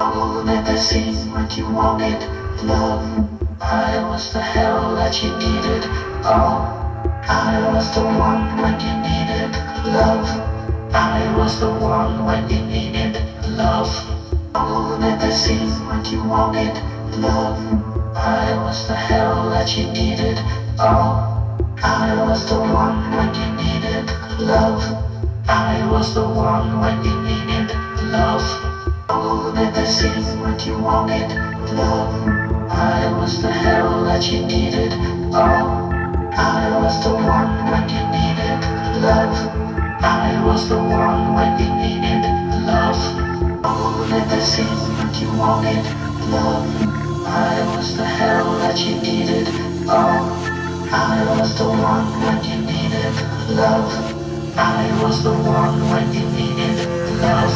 Oh, never seemed like you wanted love. I was the hell that you needed. Oh, I was the one when you needed love. I was the one when you needed love. Oh, never seemed like you wanted love. I was the hell that you needed. Oh, I was the one when you needed love. I was the one when you needed love. Oh, never seemed like you wanted love. I was the hell that you needed. Oh, I was the one when you needed love. I was the one when you needed love. Oh, never seemed like you wanted love. I was the hell that you needed. Oh, I was the one when you needed love. I was the one when you needed love.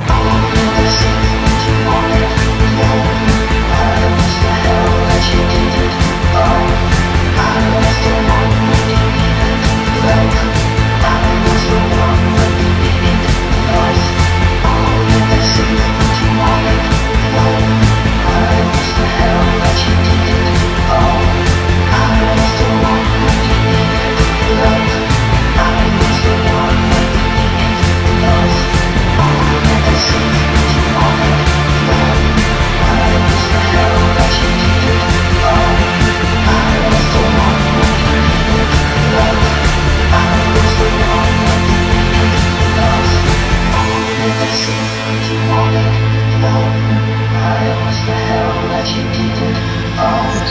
Oh, never seemed like you wanted love. I was the hell that you needed. Oh, I was the one when you needed love. I was the one when you needed love. Oh, never seemed like you wanted love. I was the hell that you needed. Oh, I was the one when you needed love. I was the one when you needed love. Oh, never seemed like you wanted love. I was the hell that you needed. Oh, I was the one when you needed love. I was the one when you needed love. Oh, never seemed like you wanted love. I was the hell that you needed.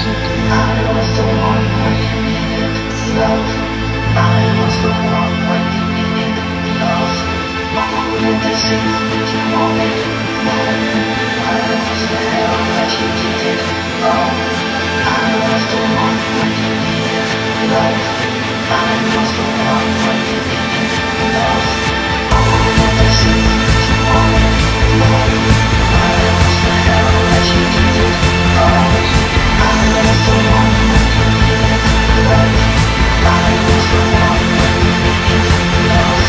Oh, I was the one when you needed love. I was the one when you needed love. Oh, never seemed like you wanted love. I was the hell that you needed. Oh, I was the one when you needed love. I was the one when you needed love. Oh, never seemed like you wanted love. I was the hell that you needed. Oh, I was the one when you needed love. I was the one when you needed love.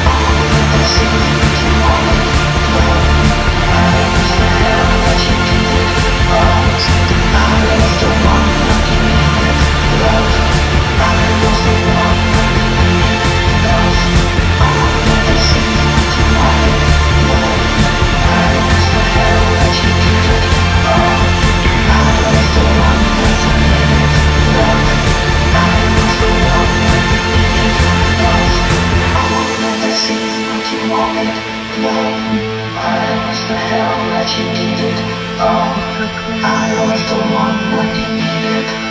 Oh, never seemed like you wanted love. I was the hell that you needed. Oh, I was the one when you needed love. I was the one when you needed love. Oh, never seemed like you wanted love. I was the hell that you needed. Oh, I was the one when you needed love. I was the one when you needed love. Oh, never seemed like you wanted love. I was the hell that you needed. Oh, I was the one when you needed